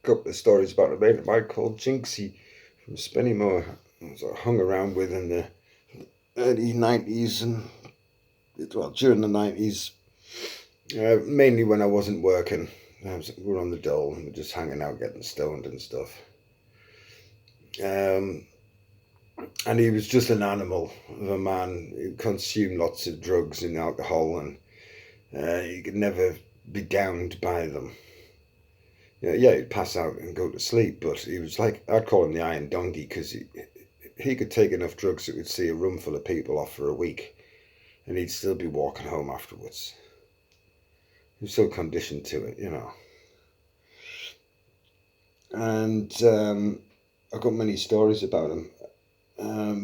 couple of stories about a mate of mine called Jinxie from Spennymoor. I hung around with in the early 90s and, well, during the 90s, mainly when I wasn't working. We were on the dole and we're just hanging out, getting stoned and stuff. And he was just an animal of a man who consumed lots of drugs and alcohol, and he could never be downed by them. Yeah, he'd pass out and go to sleep, but he was like, I'd call him the Iron Donkey, because he could take enough drugs that would see a room full of people off for a week, and he'd still be walking home afterwards. He was so conditioned to it, And I've got many stories about him.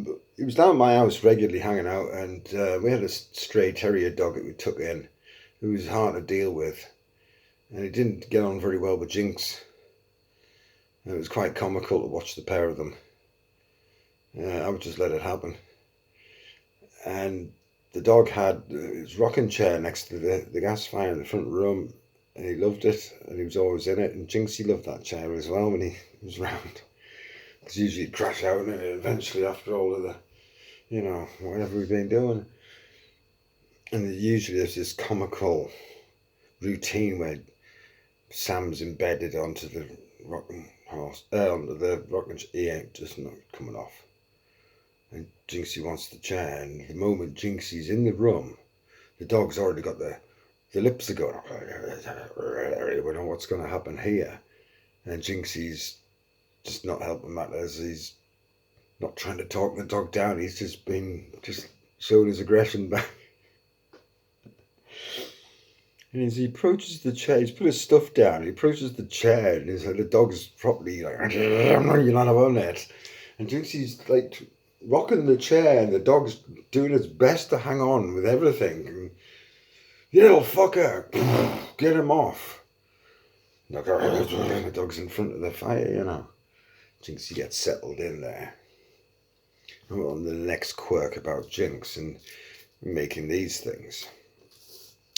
But he was down at my house regularly hanging out, and we had a stray terrier dog that we took in, who was hard to deal with, and he didn't get on very well with Jinx. And it was quite comical to watch the pair of them. I would just let it happen. And the dog had his rocking chair next to the gas fire in the front room, and he loved it, and he was always in it. And Jinxie loved that chair as well when he was round. Because usually he'd crash out in it eventually after all of the, whatever we've been doing. And usually there's this comical routine where Sam's embedded onto the rocking horse, onto the rocking chair. He ain't just not coming off. And Jinxie wants the chair, and the moment Jinxie's in the room, the dog's already got the lips are going, we know what's going to happen here. And Jinxie's just not helping matters. He's not trying to talk the dog down. He's just showing his aggression back. And as he approaches the chair, he's put his stuff down. He approaches the chair, and the dog's properly like, you're not on it. And Jinxie's like rocking the chair, and the dog's doing its best to hang on with everything. And, you little fucker, get him off. The dog's in front of the fire, Jinxie gets settled in there. I'm on the next quirk about Jinx and making these things.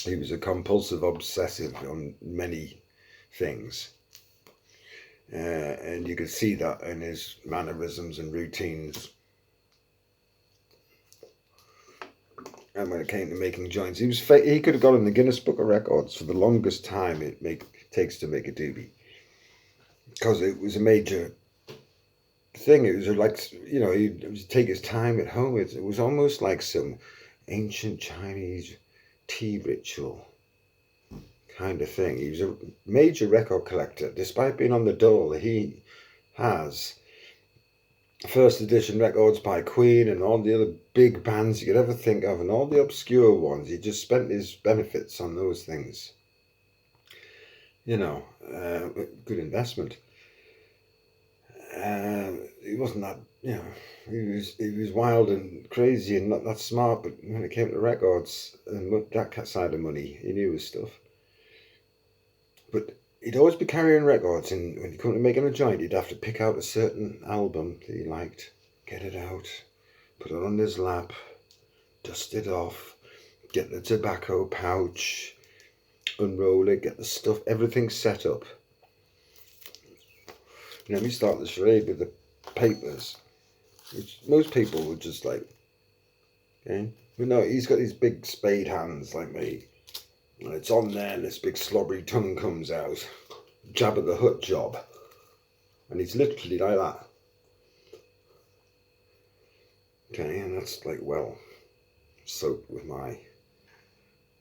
He was a compulsive obsessive on many things. And you could see that in his mannerisms and routines. And when it came to making joints, he could have got in the Guinness Book of Records for the longest time it takes to make a doobie. Because it was a major thing. It was like, he'd take his time at home. It was almost like some ancient Chinese tea ritual kind of thing. He was a major record collector. Despite being on the dole, he has first edition records by Queen and all the other big bands you could ever think of, and all the obscure ones. He just spent his benefits on those things. Good investment. He wasn't that, he was wild and crazy and not that smart, but when it came to records and that side of money, he knew his stuff. But he'd always be carrying records, and when he come to making a joint, he'd have to pick out a certain album that he liked, get it out, put it on his lap, dust it off, get the tobacco pouch, unroll it, get the stuff, everything set up. Let me start the charade with the papers, which most people would just like, okay? But no, he's got these big spade hands like me, and it's on there, and this big slobbery tongue comes out, Jabba the Hutt job, and he's literally like that. Okay, and that's like, well, soaked with my, I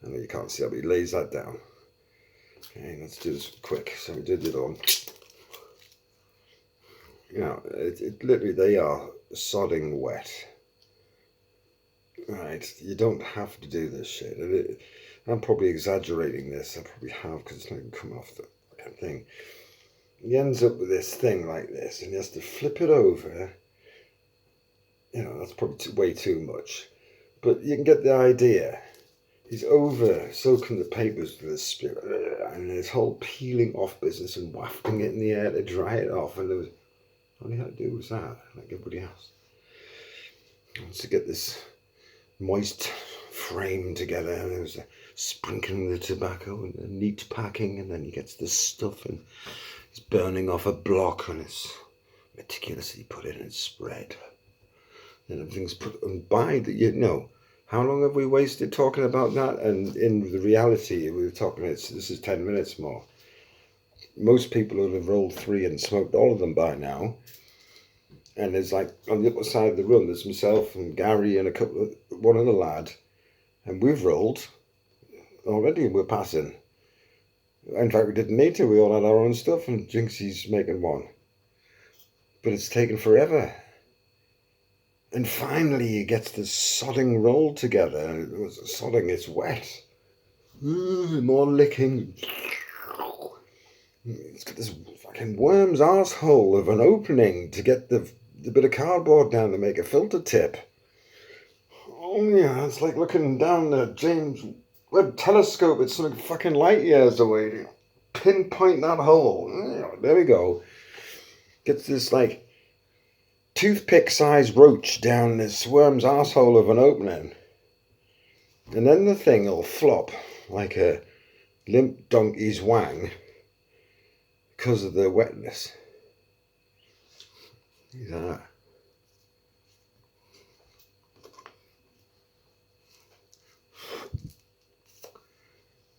know you can't see that, but he lays that down. Okay, let's do this quick. So we did it on. It literally, they are sodding wet. Right, you don't have to do this shit. I'm probably exaggerating this. I probably have, because it's not going to come off the fucking thing. He ends up with this thing like this, and he has to flip it over. That's probably way too much. But you can get the idea. He's over soaking the papers with his spirit, and this whole peeling off business and wafting it in the air to dry it off, and all he had to do was that, like everybody else. Once to get this moist frame together, and there was a sprinkling of the tobacco and a neat packing, and then he gets the stuff and It's burning off a block and it's meticulously put in and spread. And everything's put and by that, you know. How long have we wasted talking about that? And in the reality, we were talking, this is 10 minutes more. Most people would have rolled 3 and smoked all of them by now. And there's like, on the upper side of the room, there's myself and Gary and one other lad. And we've rolled already, we're passing. In fact, we didn't need to, we all had our own stuff and Jinxie's making one. But it's taken forever. And finally he gets the sodding roll together. And it was sodding, it's wet. More licking. It's got this fucking worm's arsehole of an opening to get the bit of cardboard down to make a filter tip. Oh yeah, it's like looking down the James Webb telescope. It's something fucking light years away to pinpoint that hole. There we go. Gets this like toothpick-sized roach down this worm's arsehole of an opening. And then the thing will flop like a limp donkey's wang because of the wetness. Look at that.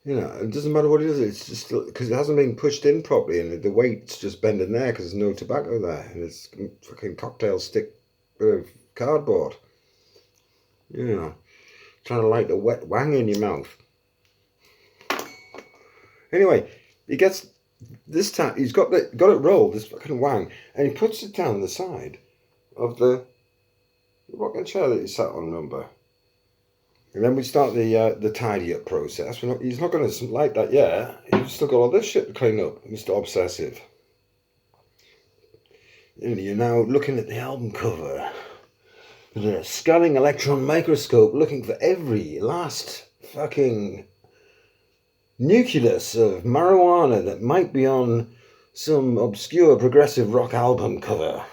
You know, it doesn't matter what it is, it's just because it hasn't been pushed in properly and the weight's just bending there because there's no tobacco there and it's fucking cocktail stick bit of cardboard. You know, trying to light the wet wang in your mouth. Anyway, he gets this time, he's got it rolled, this fucking wang, and he puts it down the side of the rocking chair that he sat on, remember? And then we start the tidy up process. He's not going to like that yet. He's still got all this shit to clean up, Mr. Obsessive. And you're now looking at the album cover with a scanning electron microscope looking for every last fucking nucleus of marijuana that might be on some obscure progressive rock album cover.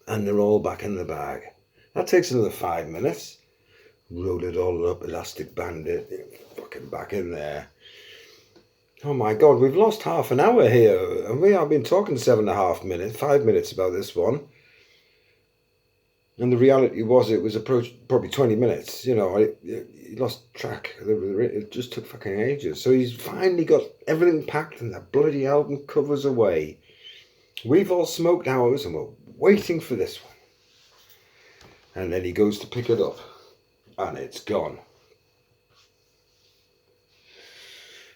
And they're all back in the bag. That takes another 5 minutes. Roll it all up, elastic band it, fucking back in there. Oh my God, we've lost half an hour here. And I've been talking 5 minutes about this one. And the reality was it was approached probably 20 minutes. You know, he lost track. It just took fucking ages. So he's finally got everything packed and the bloody album covers away. We've all smoked ours and we're waiting for this one. And then he goes to pick it up and it's gone.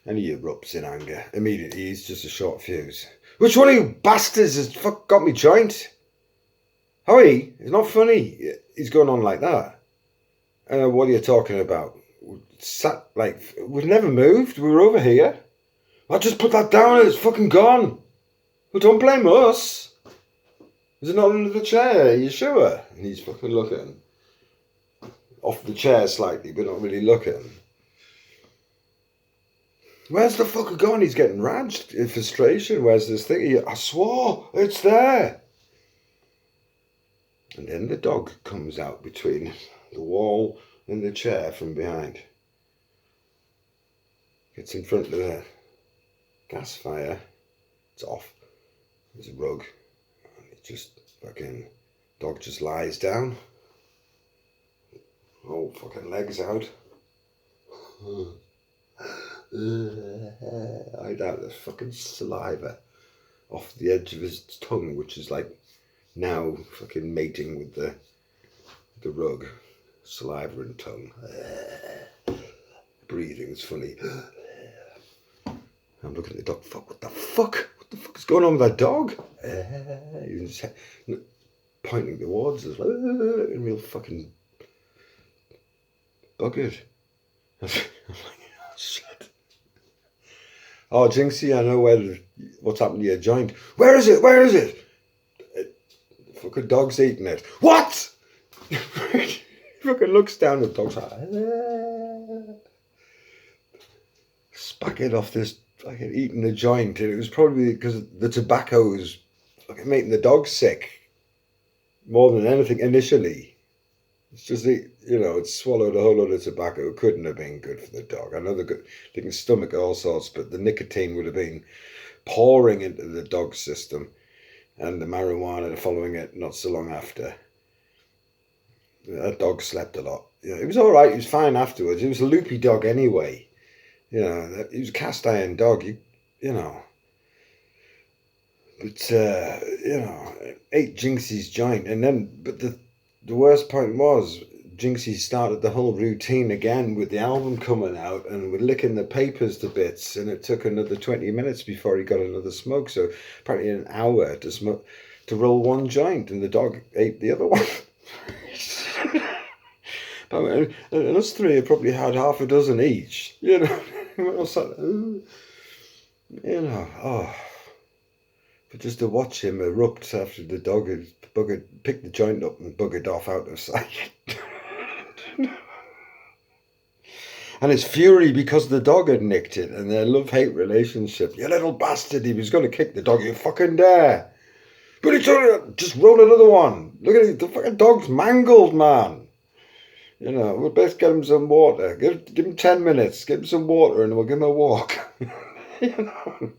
And he erupts in anger. Immediately, he's just a short fuse. Which one of you bastards has got me joint? Howie, it's not funny. He's going on like that. What are you talking about? We've never moved. We were over here. I just put that down and it's fucking gone. Well, don't blame us. Is it not under the chair? Are you sure? And he's fucking looking. Off the chair slightly, but not really looking. Where's the fucker gone? He's getting raged in frustration. Where's this thing? I swore, it's there. And then the dog comes out between the wall and the chair from behind. Gets in front of the gas fire. It's off. There's a rug. Just fucking dog just lies down. Oh, fucking legs out. I doubt there's fucking saliva off the edge of his tongue, which is like now fucking mating with the rug. Saliva and tongue. Breathing's funny. I'm looking at the dog. Fuck, what the fuck? What the fuck is going on with that dog? He's pointing towards us, real fucking buggered. I'm like, oh shit. Oh, Jinxie, I know what's happened to your joint. Where is it? Where is it? The fucking dog's eating it. What? He fucking looks down at the dog's like, spack it off this fucking eating the joint. And it was probably because the tobacco was fucking making the dog sick more than anything initially. It's just it swallowed a whole lot of tobacco. It couldn't have been good for the dog. I know they can stomach all sorts, but the nicotine would have been pouring into the dog's system, and the marijuana following it not so long after. That dog slept a lot. It was all right. He was fine afterwards. He was a loopy dog anyway. He was a cast iron dog. You know, but ate Jinxie's joint, and then but the worst point was Jinxie started the whole routine again with the album coming out, and we're licking the papers to bits, and it took another 20 minutes before he got another smoke. So apparently an hour to roll one joint, and the dog ate the other one. And us three have probably had half a dozen each. Oh. But just to watch him erupt after the dog had picked the joint up and buggered off out of sight. And his fury because the dog had nicked it, and their love-hate relationship. You little bastard, he was going to kick the dog, you fucking dare. But he told you, just roll another one. Look at it, the fucking dog's mangled, man. We'll best get him some water. Give him 10 minutes, give him some water, and we'll give him a walk. you know.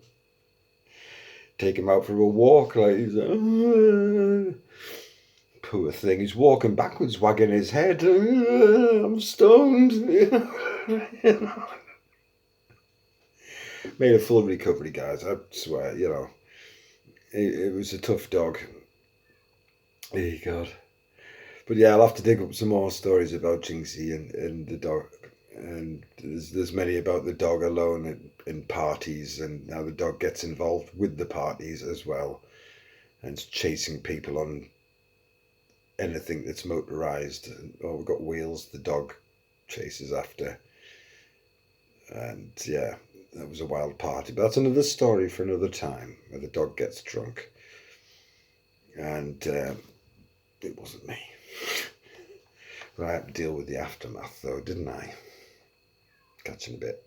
Take him out for a walk, like he's poor thing. He's walking backwards, wagging his head. I'm stoned. Made a full recovery, guys. I swear. It was a tough dog. Oh God. But yeah, I'll have to dig up some more stories about Jinxie and the dog. And there's many about the dog alone in parties, and how the dog gets involved with the parties as well, and chasing people on anything that's motorized. Or we've got wheels the dog chases after. And yeah, that was a wild party. But that's another story for another time, where the dog gets drunk. And it wasn't me. But I had to deal with the aftermath, though, didn't I? Catch you in a bit.